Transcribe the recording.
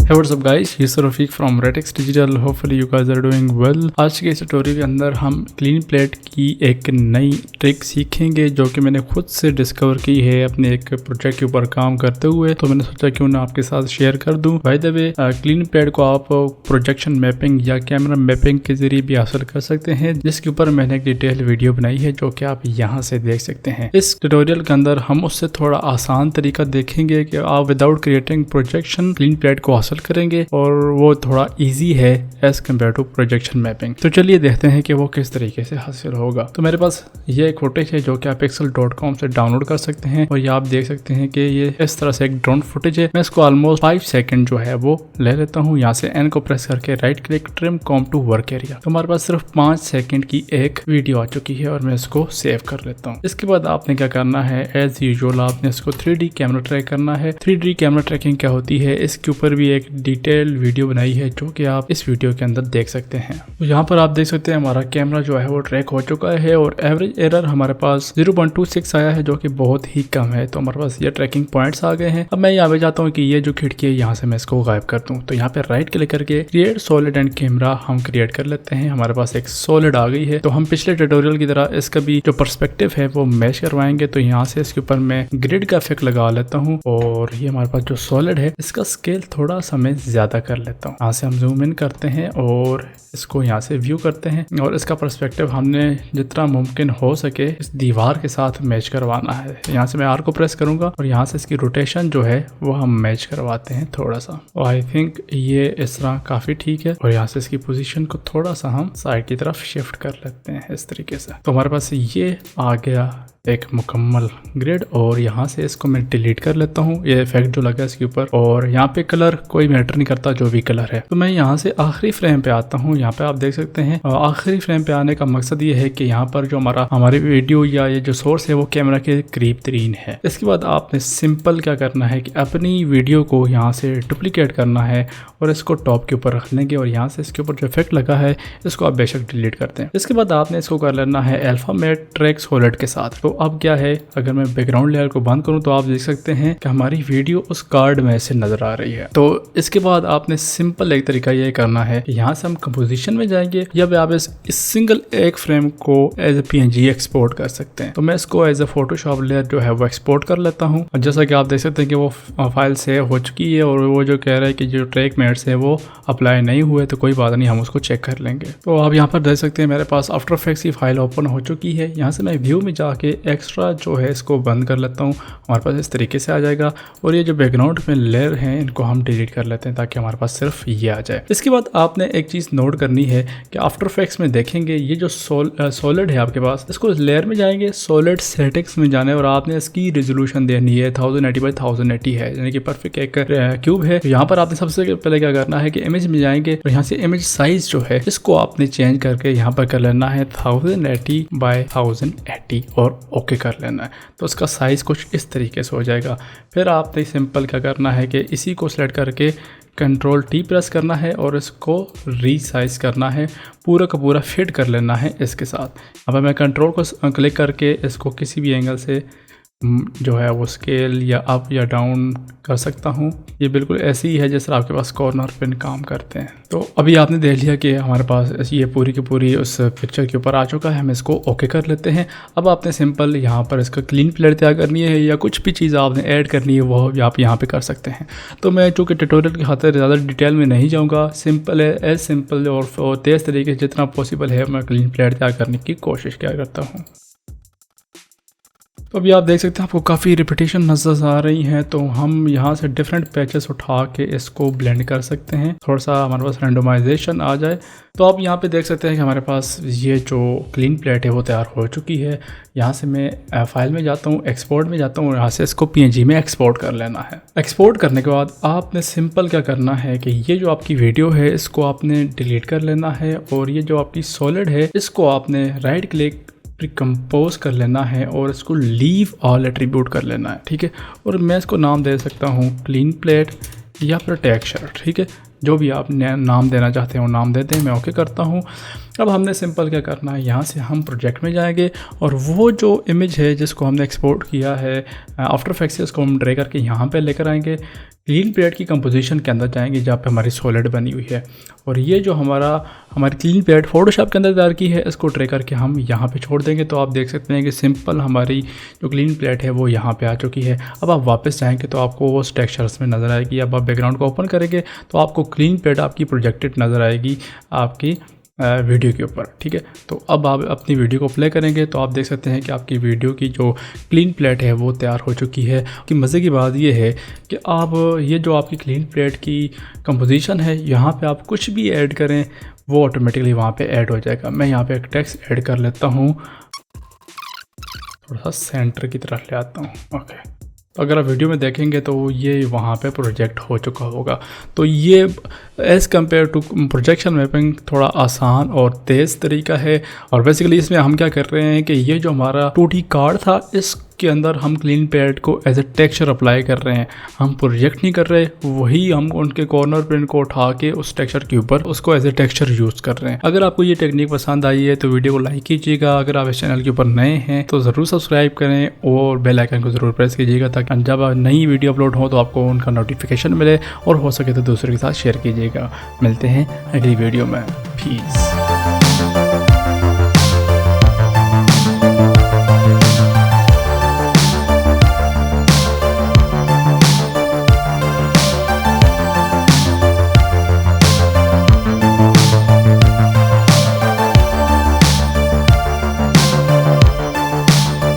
Hey, what's up guys, ये sir Rafiq from Retex Digital. Hopefully you guys are doing well. आज के इस tutorial के अंदर हम क्लीन प्लेट की एक नई ट्रिक सीखेंगे जो कि मैंने खुद से डिस्कवर की है अपने एक प्रोजेक्ट के ऊपर काम करते हुए। तो मैंने सोचा क्यों ना आपके साथ शेयर कर दूं। By the way, clean plate को आप प्रोजेक्शन मैपिंग या कैमरा मैपिंग के जरिए भी हासिल कर सकते हैं, जिसके ऊपर मैंने एक डिटेल वीडियो बनाई है जो कि आप यहाँ से देख सकते हैं। इस ट्यूटोरियल के अंदर हम उससे थोड़ा आसान तरीका देखेंगे कि आप without creating projection clean plate को हासिल करेंगे और वो थोड़ा इजी है as compared to projection mapping. तो चलिए देखते हैं कि वो किस तरीके से हासिल होगा। तो मेरे पास ये एक फुटेज है जो कि आप pixel.com से डाउनलोड कर सकते हैं और ये आप देख सकते हैं कि ये इस तरह से एक ड्रोन फुटेज है। मैं इसको ऑलमोस्ट 5 सेकंड जो है वो ले लेता हूँ। यहाँ से एन को प्रेस करके right click trim comp to work area. तो हमारे पास सिर्फ 5 सेकंड की एक वीडियो आ चुकी है और मैं इसको सेव कर लेता हूँ। इसके बाद आपने क्या करना है, एज यूजुअल आपने इसको 3D कैमरा ट्रैक करना है। 3D कैमरा ट्रैकिंग क्या होती है, इसके ऊपर भी एक डिटेल वीडियो बनाई है जो कि आप इस वीडियो के अंदर देख सकते हैं। तो यहाँ पर आप देख सकते हैं हमारा कैमरा जो है वो ट्रैक हो चुका है और एवरेज एरर हमारे पास 0.26 आया है जो कि बहुत ही कम है। तो हमारे पास ये ट्रैकिंग पॉइंट्स आ गए हैं। अब मैं यहाँ पे चाहता हूँ कि ये जो खिड़की है यहाँ से मैं इसको गायब कर दूँ। तो यहाँ पे राइट क्लिक करके क्रिएट सॉलिड एंड कैमरा हम क्रिएट कर लेते हैं। हमारे पास एक सॉलिड आ गई है। तो हम पिछले ट्यूटोरियल की तरह इसका भी जो पर्सपेक्टिव है वो मैच करवाएंगे। तो यहाँ से इसके ऊपर मैं ग्रिड का इफेक्ट लगा लेता हूँ और ये हमारे पास जो सॉलिड है इसका स्केल थोड़ा सा मैं ज्यादा कर लेता हूँ। यहाँ से हम जूम इन करते हैं और इसको यहाँ से व्यू करते हैं और इसका पर्सपेक्टिव हमने जितना मुमकिन हो सके इस दीवार के साथ मैच करवाना है। यहाँ से मैं आर को प्रेस करूंगा और यहाँ से इसकी रोटेशन जो है वो हम मैच करवाते हैं थोड़ा सा। और आई थिंक ये इस तरह काफी ठीक है। और यहाँ से इसकी पोजीशन को थोड़ा सा हम साइड की तरफ शिफ्ट कर लेते हैं इस तरीके से। तो हमारे पास ये आ गया एक मुकम्मल ग्रिड और यहाँ से इसको मैं डिलीट कर लेता हूँ, ये इफेक्ट जो लगा इसके ऊपर। और यहाँ पे कलर कोई मैटर नहीं करता, जो भी कलर है। तो मैं यहाँ से आखिरी फ्रेम पे आता हूँ। यहाँ पे आप देख सकते हैं आखिरी फ्रेम पे आने का मकसद ये है कि यहाँ पर जो हमारी वीडियो या ये जो सोर्स है वो कैमरा के करीब तरीन है। इसके बाद आपने सिंपल क्या करना है कि अपनी वीडियो को यहाँ से डुप्लीकेट करना है और इसको टॉप के ऊपर रख लेंगे और यहाँ से इसके ऊपर जो इफेक्ट लगा है इसको आप बेशक डिलीट करते हैं। इसके बाद आपने इसको कर लेना है अल्फा मेट ट्रैक सॉलिड के साथ। तो अब क्या है, अगर मैं बैकग्राउंड लेयर को बंद करूं तो आप देख सकते हैं कि हमारी वीडियो उस कार्ड में से नजर आ रही है। तो इसके बाद आपने सिंपल एक तरीका ये करना है कि यहाँ से हम कंपोजिशन में जाएंगे या आप इस सिंगल एक फ्रेम को एज ए PNG एक्सपोर्ट कर सकते हैं। तो मैं इसको एज ए फोटोशॉप लेयर जो है वो एक्सपोर्ट कर लेता हूँ। और जैसा कि आप देख सकते हैं कि वो फाइल सेव हो चुकी है और वो जो कह रहा है कि जो ट्रैक मेट्स है वो अप्लाई नहीं हुए, तो कोई बात नहीं, हम उसको चेक कर लेंगे। तो आप यहाँ पर देख सकते हैं मेरे पास आफ्टर इफेक्ट्स की फाइल ओपन हो चुकी है। यहाँ से मैं व्यू में जाके एक्स्ट्रा जो है इसको बंद कर लेता हूँ। हमारे पास इस तरीके से आ जाएगा और ये जो बैकग्राउंड में लेयर हैं इनको हम डिलीट कर लेते हैं ताकि हमारे पास सिर्फ ये आ जाए। इसके बाद आपने एक चीज़ नोट करनी है कि आफ्टर इफेक्ट्स में देखेंगे ये जो सॉलिड है आपके पास, इसको लेयर में जाएंगे, सॉलिड सेटिंग्स में जाने और आपने इसकी रेजोल्यूशन देनी है 1080x1080 है, यानी कि परफेक्ट एक क्यूब है। तो यहाँ पर आपने सबसे पहले क्या करना है कि इमेज में जाएंगे और यहाँ से इमेज साइज जो है इसको आपने चेंज करके यहाँ पर कर लेना है 1080x1080 और ओके कर लेना है। तो उसका साइज कुछ इस तरीके से हो जाएगा। फिर आपने सिंपल क्या करना है कि इसी को सिलेक्ट करके Ctrl+T प्रेस करना है और इसको रीसाइज करना है, पूरा का पूरा फिट कर लेना है इसके साथ। अब मैं कंट्रोल को क्लिक करके इसको किसी भी एंगल से जो है वो स्केल या अप या डाउन कर सकता हूँ। ये बिल्कुल ऐसे ही है जैसे आपके पास कॉर्नर पिन काम करते हैं। तो अभी आपने देख लिया कि हमारे पास ये पूरी की पूरी उस पिक्चर के ऊपर आ चुका है। हम इसको ओके कर लेते हैं। अब आपने सिंपल यहाँ पर इसका क्लीन प्लेट तैयार करनी है या कुछ भी चीज़ आपने ऐड करनी है वो आप यहाँ पे कर सकते हैं। तो मैं चूँकि ट्यूटोरियल की खातिर ज़्यादा डिटेल में नहीं जाऊँगा, सिंपल है, एज सिंपल और तेज़ तरीके से जितना पॉसिबल है मैं क्लीन प्लेट तैयार करने की कोशिश क्या करता हूँ। तो अभी आप देख सकते हैं आपको काफ़ी रिपीटेशन नजर आ रही हैं। तो हम यहाँ से डिफरेंट पैचेस उठा के इसको ब्लेंड कर सकते हैं, थोड़ा सा हमारे पास रैंडमाइजेशन आ जाए। तो आप यहाँ पे देख सकते हैं कि हमारे पास ये जो क्लीन प्लेट है वो तैयार हो चुकी है। यहाँ से मैं फाइल में जाता हूँ, एक्सपोर्ट में जाता हूँ और यहाँ से इसको PNG में एक्सपोर्ट कर लेना है। एक्सपोर्ट करने के बाद आपने सिंपल क्या करना है कि ये जो आपकी वीडियो है इसको आपने डिलीट कर लेना है और ये जो आपकी सॉलिड है इसको आपने राइट क्लिक कंपोज कर लेना है और इसको लीव ऑल एट्रीब्यूट कर लेना है। ठीक है, और मैं इसको नाम दे सकता हूँ क्लीन प्लेट या फिर टेक्सचर। ठीक है, जो भी आप नाम देना चाहते हो नाम देते हैं। मैं ओके करता हूँ। अब हमने सिंपल क्या करना है, यहाँ से हम प्रोजेक्ट में जाएंगे और वो जो इमेज है जिसको हमने एक्सपोर्ट किया है आफ्टर इफेक्ट्स से, उसको हम ड्रैग करके यहाँ पे लेकर आएंगे। क्लीन प्लेट की कंपोजिशन के अंदर जाएंगे जहाँ पे हमारी सॉलिड बनी हुई है, और ये जो हमारी क्लीन प्लेट फोटोशॉप के अंदर तैयार की है, इसको ड्रैग करके हम यहाँ पे छोड़ देंगे। तो आप देख सकते हैं कि सिंपल हमारी जो क्लीन प्लेट है वो यहाँ पे आ चुकी है। अब आप वापस जाएंगे तो आपको वो टेक्सचर्स में नज़र आएगी। अब आप बैकग्राउंड को ओपन करेंगे तो आपको क्लीन प्लेट आपकी प्रोजेक्टेड नज़र आएगी आपकी वीडियो के ऊपर, ठीक है। तो अब आप अपनी वीडियो को प्ले करेंगे तो आप देख सकते हैं कि आपकी वीडियो की जो क्लीन प्लेट है वो तैयार हो चुकी है। कि मज़े की बात ये है कि आप ये जो आपकी क्लीन प्लेट की कंपोजिशन है, यहाँ पे आप कुछ भी ऐड करें वो ऑटोमेटिकली वहाँ पे ऐड हो जाएगा। मैं यहाँ पे एक टेक्स्ट ऐड कर लेता हूँ, थोड़ा सा सेंटर की तरफ ले आता हूँ। ओके, तो अगर आप वीडियो में देखेंगे तो ये वहाँ पे प्रोजेक्ट हो चुका होगा। तो ये as compared to projection mapping थोड़ा आसान और तेज़ तरीका है। और बेसिकली इसमें हम क्या कर रहे हैं कि ये जो हमारा 2D कार्ड था, इसके अंदर हम क्लीन प्लेट को एज ए टेक्सचर अप्लाई कर रहे हैं। हम प्रोजेक्ट नहीं कर रहे, वही हम उनके कॉर्नर पिन को उठा के उस टेक्सचर के ऊपर उसको एज ए टेक्सचर यूज़ कर रहे हैं। अगर आपको ये टेक्निक पसंद आई है तो वीडियो को लाइक कीजिएगा। अगर आप इस चैनल के ऊपर नए हैं तो ज़रूर सब्सक्राइब करें और बेल आइकन को ज़रूर प्रेस कीजिएगा ताकि जब नई वीडियो अपलोड हो तो आपको उनका नोटिफिकेशन मिले, और हो सके तो दूसरे के साथ शेयर कीजिएगा। मिलते हैं अगली वीडियो में। पीस।